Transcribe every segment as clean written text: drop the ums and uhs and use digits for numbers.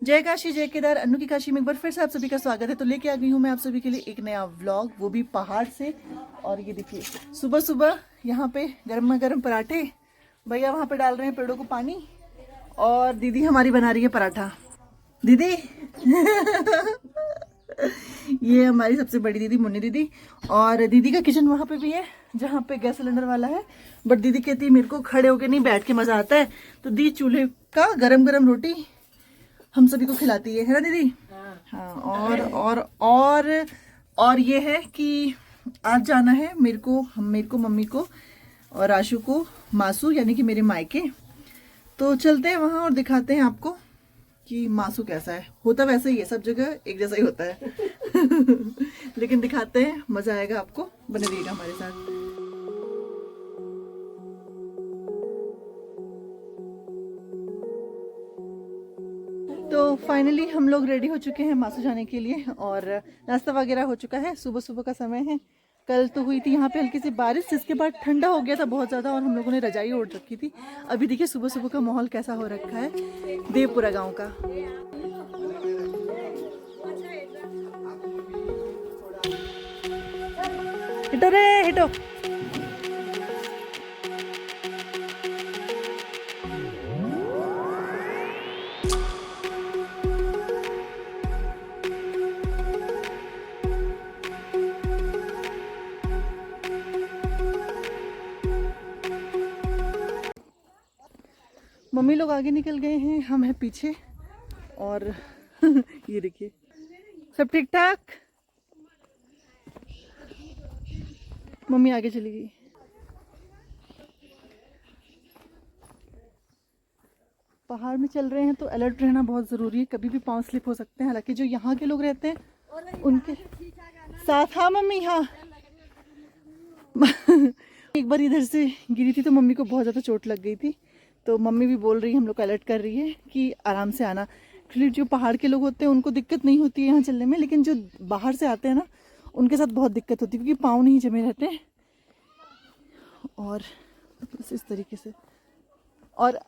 जय काशी जय केदार, अन्नू की काशी में एक बार फिर से आप सभी का स्वागत है। तो लेके आ गई हूँ मैं आप सभी के लिए एक नया व्लॉग, वो भी पहाड़ से। और ये देखिए सुबह सुबह यहाँ पे गर्मा गर्म पराठे, भैया वहाँ पे डाल रहे हैं पेड़ों को पानी, और दीदी हमारी बना रही है पराठा। दीदी ये हमारी सबसे बड़ी दीदी मुन्नी दीदी, और दीदी का किचन वहाँ पे भी है जहाँ पे गैस सिलेंडर वाला है। बट दीदी कहती है मेरे को खड़े होके नहीं बैठ के मजा आता है, तो दी चूल्हे का गरम गरम रोटी हम सभी को खिलाती है ना दीदी। हाँ और ये है कि आज जाना है मेरे को मम्मी को और आशु को मासू यानी कि मेरे मायके। तो चलते हैं वहां और दिखाते हैं आपको कि मासू कैसा है। होता वैसे ही है, सब जगह एक जैसा ही होता है लेकिन दिखाते हैं, मजा आएगा आपको, बने रहिएगा हमारे साथ। तो फाइनली हम लोग रेडी हो चुके हैं मासू जाने के लिए, और नाश्ता वगैरह हो चुका है। सुबह सुबह का समय है। कल तो हुई थी यहाँ पे हल्की सी बारिश, जिसके बाद ठंडा हो गया था बहुत ज़्यादा, और हम लोगों ने रजाई ओढ़ रखी थी। अभी देखिए सुबह सुबह का माहौल कैसा हो रखा है देवपुरा गांव का। हिटो रे हिटो। मम्मी लोग आगे निकल गए हैं, हम हैं पीछे। और ये देखिए सब ठीक ठाक। मम्मी आगे चली गई। पहाड़ में चल रहे हैं तो अलर्ट रहना बहुत ज़रूरी है, कभी भी पाँव स्लिप हो सकते हैं। हालांकि जो यहाँ के लोग रहते हैं उनके साथ। हाँ मम्मी हाँ एक बार इधर से गिरी थी तो मम्मी को बहुत ज़्यादा चोट लग गई थी, तो मम्मी भी बोल रही है, हम लोग को अलर्ट कर रही है कि आराम से आना। एक्चुअली जो पहाड़ के लोग होते हैं उनको दिक्कत नहीं होती है यहाँ चलने में, लेकिन जो बाहर से आते हैं ना उनके साथ बहुत दिक्कत होती है, क्योंकि पाँव नहीं जमे रहते हैं। और बस इस तरीके से, और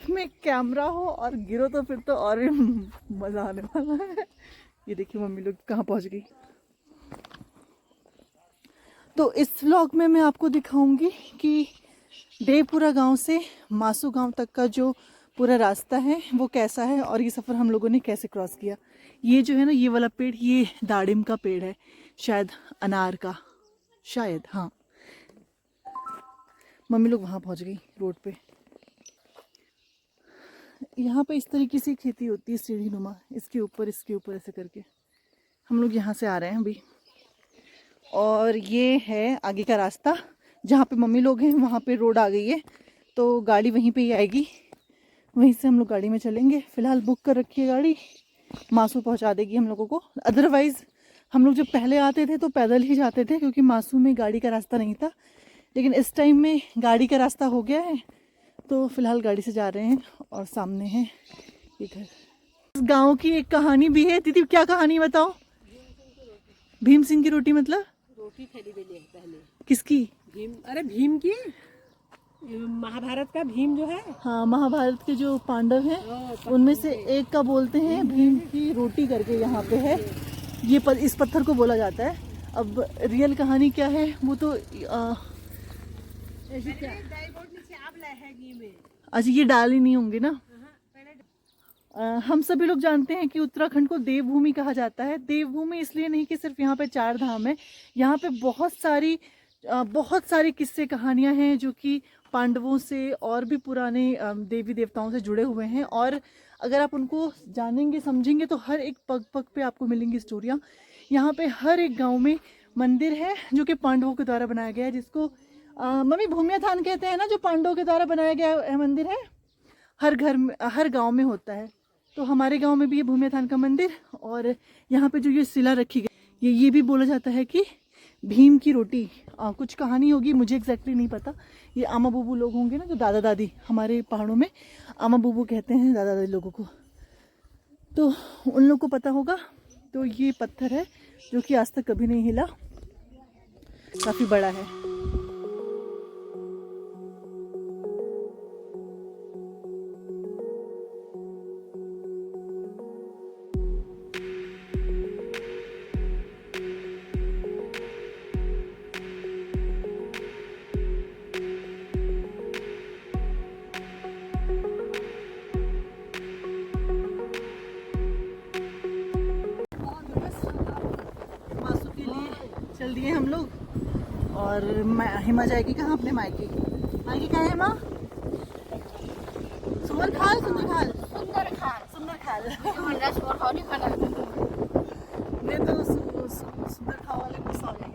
में कैमरा हो और गिरो तो फिर तो और भी मज़ा आने वाला है। ये देखिए मम्मी लोग कहाँ पहुँच गई। तो इस व्लॉग में मैं आपको दिखाऊंगी कि देवपुरा गांव से मासू गांव तक का जो पूरा रास्ता है वो कैसा है, और ये सफ़र हम लोगों ने कैसे क्रॉस किया। ये जो है ना, ये वाला पेड़, ये दाड़िम का पेड़ है, शायद अनार का, शायद। हाँ मम्मी लोग वहाँ पहुँच गई रोड पे। यहाँ पे इस तरीके से खेती होती है, सीढ़ी नुमा, इसके ऊपर ऐसे करके। हम लोग यहाँ से आ रहे हैं अभी, और ये है आगे का रास्ता। जहाँ पे मम्मी लोग हैं वहाँ पे रोड आ गई है, तो गाड़ी वहीं पे ही आएगी, वहीं से हम लोग गाड़ी में चलेंगे। फ़िलहाल बुक कर रखी है गाड़ी, मासू पहुँचा देगी हम लोगों को। अदरवाइज़ हम लोग जब पहले आते थे तो पैदल ही जाते थे, क्योंकि मासू में गाड़ी का रास्ता नहीं था। लेकिन इस टाइम में गाड़ी का रास्ता हो गया है, तो फ़िलहाल गाड़ी से जा रहे हैं। और सामने है ये घर। इस गाँव की एक कहानी भी है। दीदी क्या कहानी बताओ? भीम सिंह की रोटी मतलब? रोटी थैली में ले पहले। किसकी? भीम, अरे भीम की, महाभारत का भीम जो है। हाँ, महाभारत के जो पांडव हैं उनमें से एक का बोलते हैं भीम की रोटी करके यहाँ पे है। ये इस पत्थर को बोला जाता है। अब रियल कहानी क्या है वो तो अच्छा, ये डाल ही नहीं होंगे ना। हम सभी लोग जानते हैं कि उत्तराखंड को देवभूमि कहा जाता है। देवभूमि इसलिए नहीं कि सिर्फ यहाँ पे 4 धाम है, यहाँ पे बहुत सारी किस्से कहानियाँ हैं जो कि पांडवों से और भी पुराने देवी देवताओं से जुड़े हुए हैं। और अगर आप उनको जानेंगे समझेंगे तो हर एक पग पग पे आपको मिलेंगी स्टोरियाँ। यहाँ पे हर एक गांव में मंदिर है जो कि पांडवों के द्वारा बनाया गया है, जिसको मम्मी भूमिया थान कहते हैं ना, जो पांडवों के द्वारा बनाया गया मंदिर है। हर घर में, हर गाँव में होता है। तो हमारे गांव में भी ये भूमिया थान का मंदिर, और यहाँ पे जो ये शिला रखी गई, ये भी बोला जाता है कि भीम की रोटी। कुछ कहानी होगी, मुझे एग्जैक्टली नहीं पता। ये आमा बूबू लोग होंगे ना, जो दादा दादी, हमारे पहाड़ों में आमा बूबू कहते हैं दादा दादी लोगों को, तो उन लोग को पता होगा। तो ये पत्थर है जो कि आज तक कभी नहीं हिला, काफ़ी बड़ा है। दिए हम लोग। और हिमा जाएगी कहाँ? अपने मायके। मायके कहाँ है हिमा? सुंदर खाल, सुंदर खाल, सुंदर खाल। सुंदर खाल। हमारा शोर हो नहीं खाना। नहीं तो सुंदर खाल वाले गुस्सा हो जाएंगे।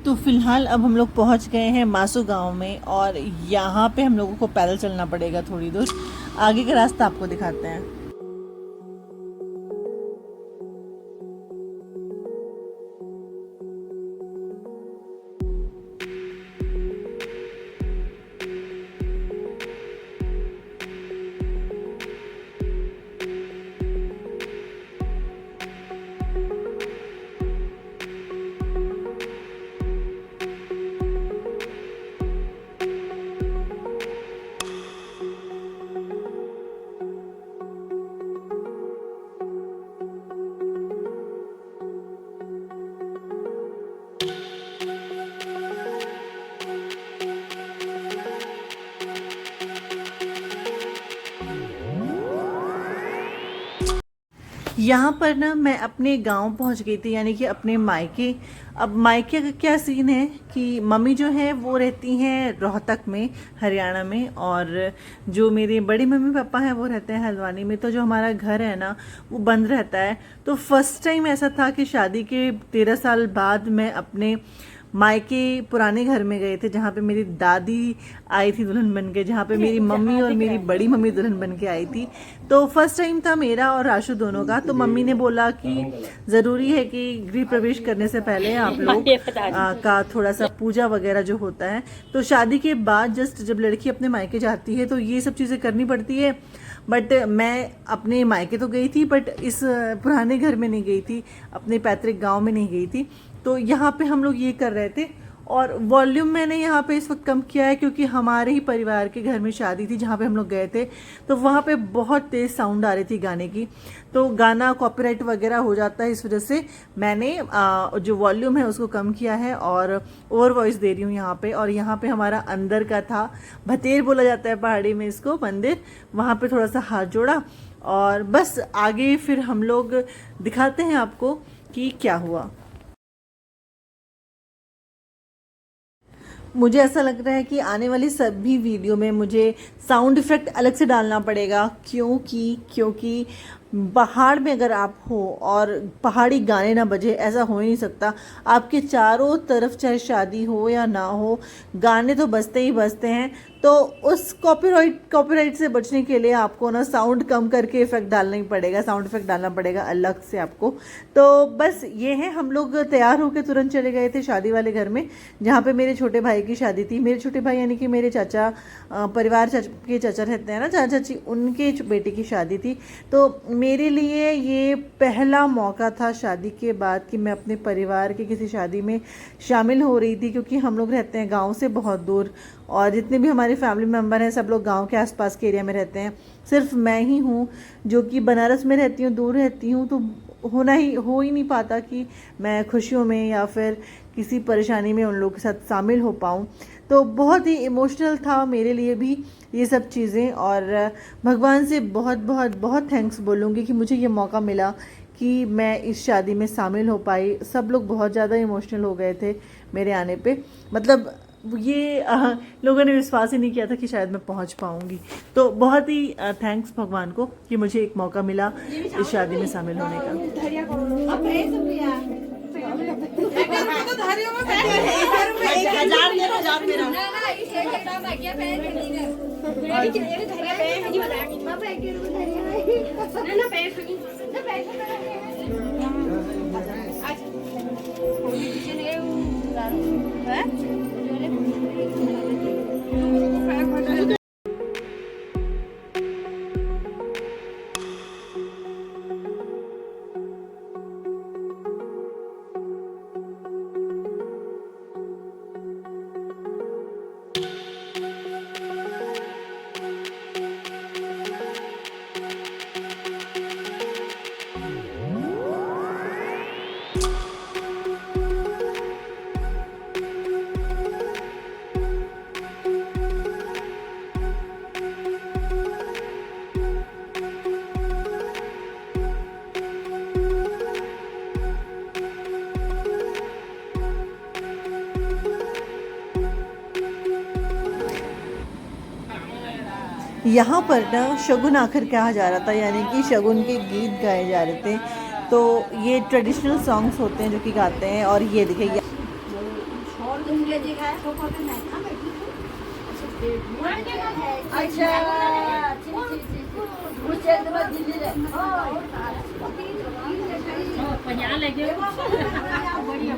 तो फिलहाल अब हम लोग पहुंच गए हैं मासू गांव में, और यहाँ पे हम लोगों को पैदल चलना पड़ेगा थोड़ी दूर। आगे का रास्ता आपको दिखाते हैं। यहाँ पर ना मैं अपने गांव पहुँच गई थी, यानी कि अपने मायके। अब मायके का क्या सीन है कि मम्मी जो है वो रहती हैं रोहतक में, हरियाणा में, और जो मेरे बड़ी मम्मी पापा हैं वो रहते हैं हल्द्वानी में। तो जो हमारा घर है ना वो बंद रहता है। तो फर्स्ट टाइम ऐसा था कि शादी के 13 साल बाद मैं अपने मायके पुराने घर में गए थे, जहाँ पे मेरी दादी आई थी दुल्हन बन के, जहाँ पे मेरी मम्मी और मेरी बड़ी मम्मी दुल्हन बन के आई थी। तो फर्स्ट टाइम था मेरा और राशु दोनों का। तो मम्मी ने बोला कि ज़रूरी है कि गृह प्रवेश करने से पहले आप लोग का थोड़ा सा पूजा वगैरह जो होता है। तो शादी के बाद जस्ट जब लड़की अपने मायके जाती है तो ये सब चीज़ें करनी पड़ती है। बट मैं अपने मायके तो गई थी, बट इस पुराने घर में नहीं गई थी, अपने पैतृक गांव में नहीं गई थी। तो यहाँ पे हम लोग ये कर रहे थे। और वॉल्यूम मैंने यहाँ पे इस वक्त कम किया है क्योंकि हमारे ही परिवार के घर में शादी थी जहाँ पे हम लोग गए थे। तो वहाँ पे बहुत तेज़ साउंड आ रही थी गाने की, तो गाना कॉपीराइट वगैरह हो जाता है। इस वजह से मैंने जो वॉल्यूम है उसको कम किया है और ओवर वॉइस दे रही हूँ यहाँ पे। और यहाँ पे हमारा अंदर का था, भतेर बोला जाता है पहाड़ी में इसको, मंदिर। वहाँ पे थोड़ा सा हाथ जोड़ा और बस आगे फिर हम लोग दिखाते हैं आपको कि क्या हुआ। मुझे ऐसा लग रहा है कि आने वाली सभी वीडियो में मुझे साउंड इफ़ेक्ट अलग से डालना पड़ेगा, क्योंकि पहाड़ में अगर आप हो और पहाड़ी गाने ना बजे, ऐसा हो ही नहीं सकता। आपके चारों तरफ चाहे शादी हो या ना हो, गाने तो बजते ही बजते हैं। तो उस कॉपीराइट से बचने के लिए आपको ना साउंड कम करके इफ़ेक्ट डालना ही पड़ेगा, साउंड इफ़ेक्ट डालना पड़ेगा अलग से आपको। तो बस ये है, हम लोग तैयार होकर तुरंत चले गए थे शादी वाले घर में, जहाँ पे मेरे छोटे भाई की शादी थी। मेरे छोटे भाई यानी कि मेरे चाचा, परिवार के चाचा रहते हैं ना, चाचा चाची, उनके बेटे की शादी थी। तो मेरे लिए ये पहला मौका था शादी के बाद कि मैं अपने परिवार के किसी शादी में शामिल हो रही थी, क्योंकि हम लोग रहते हैं गांव से बहुत दूर और जितने भी हमारे फैमिली मेम्बर हैं सब लोग गांव के आसपास के एरिया में रहते हैं। सिर्फ मैं ही हूँ जो कि बनारस में रहती हूँ, दूर रहती हूँ। तो हो ही नहीं पाता कि मैं खुशियों में या फिर किसी परेशानी में उन लोगों के साथ शामिल हो पाऊँ। तो बहुत ही इमोशनल था मेरे लिए भी ये सब चीज़ें, और भगवान से बहुत बहुत बहुत थैंक्स बोलूँगी कि मुझे ये मौका मिला कि मैं इस शादी में शामिल हो पाई। सब लोग बहुत ज़्यादा इमोशनल हो गए थे मेरे आने पे, मतलब ये लोगों ने विश्वास ही नहीं किया था कि शायद मैं पहुंच पाऊंगी। तो बहुत ही थैंक्स भगवान को कि मुझे एक मौका मिला इस शादी में शामिल होने का। यहाँ पर ना शगुन आखिर कहा जा रहा था, यानी कि शगुन के गीत गाए जा रहे थे। तो ये ट्रेडिशनल सॉन्ग्स होते हैं जो कि गाते हैं। और ये देखिए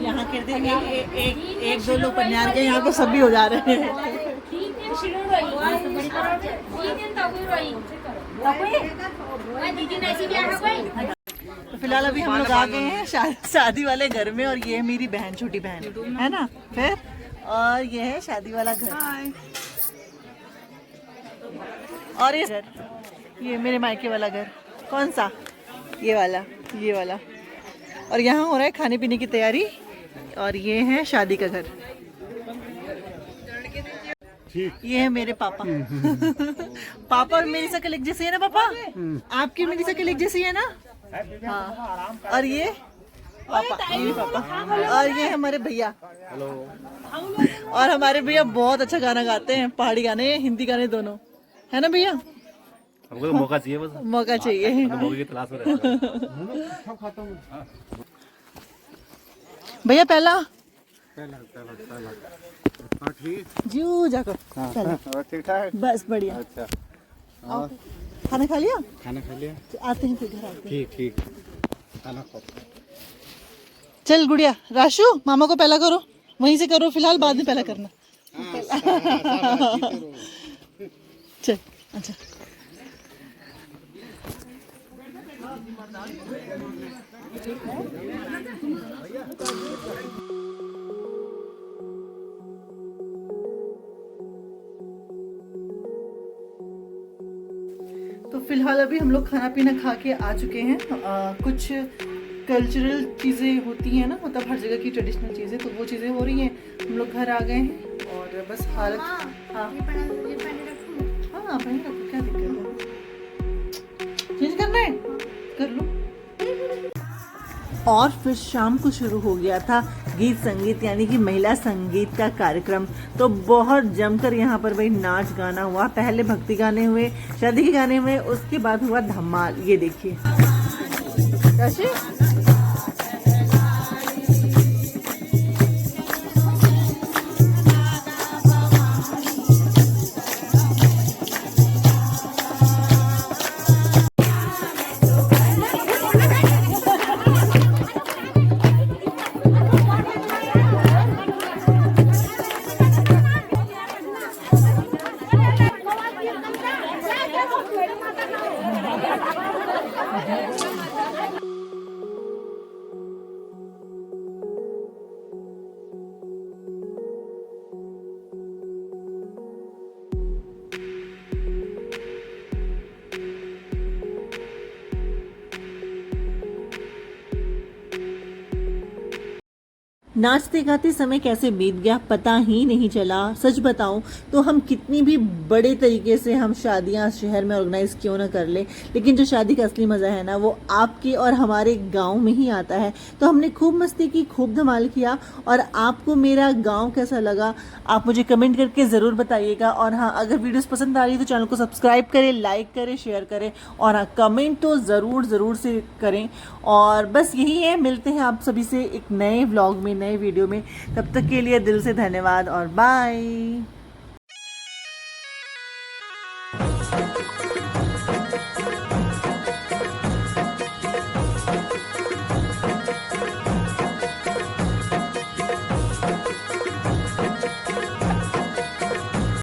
यहाँ कहते हैं एक दो लोग पन्यार के, यहाँ पे सभी हो जा रहे हैं। तो फिलहाल अभी हम लोग आ गए हैं शादी वाले घर में। और ये है मेरी बहन, छोटी बहन है ना। फिर और ये है शादी वाला घर। और ये मेरे मायके वाला घर। कौन सा? ये वाला। और यहाँ हो रहा है खाने पीने की तैयारी। और ये है शादी का घर। ये है मेरे पापा। पापा और मेरी शक्ल एक जैसी है ना पापा? आपकी मेरी शक्ल एक जैसी है ना? हाँ। और ये पापा। और ये हमारे भैया। और हमारे भैया बहुत अच्छा गाना गाते हैं, पहाड़ी गाने, हिंदी गाने दोनों, है ना भैया? हमको तो मौका चाहिए, बस मौका चाहिए। मौके की तलाश में रहते हैं। भैया पहला जू जाकर ठीक ठाक। बस बढ़िया। अच्छा, खाना खा लिया? खाना खा लिया? आते हैं फिर घर आते हैं। ठीक खाना खा। चल गुड़िया, राशु मामा को पहला करो, वहीं से करो फिलहाल, बाद में पहला करना। चल अच्छा। तो फिलहाल अभी हम लोग खाना पीना खा के आ चुके हैं। कुछ कल्चरल चीज़ें होती हैं ना, मतलब हर जगह की ट्रेडिशनल चीज़ें, तो वो चीज़ें हो रही हैं। हम लोग घर आ गए हैं और बस हालत। हाँ पहले रखो, क्या दिक्कत है? चेंज करना है कर लो। और फिर शाम को शुरू हो गया था गीत संगीत, यानी कि महिला संगीत का कार्यक्रम। तो बहुत जमकर यहाँ पर भाई नाच गाना हुआ। पहले भक्ति गाने हुए, शादी के गाने हुए, उसके बाद हुआ धमाल। ये देखिए नाचते गाते समय कैसे बीत गया पता ही नहीं चला। सच बताऊं तो हम कितनी भी बड़े तरीके से हम शादियां शहर में ऑर्गेनाइज क्यों ना कर ले, लेकिन जो शादी का असली मज़ा है ना वो आपके और हमारे गांव में ही आता है। तो हमने खूब मस्ती की, खूब धमाल किया। और आपको मेरा गांव कैसा लगा आप मुझे कमेंट करके ज़रूर बताइएगा। और हाँ, अगर वीडियोस पसंद आ रही है तो चैनल को सब्सक्राइब करें, लाइक करें, शेयर करें और हाँ, कमेंट तो ज़रूर से करें। और बस यही है, मिलते हैं आप सभी से एक नए व्लॉग में, नए वीडियो में। तब तक के लिए दिल से धन्यवाद और बाय।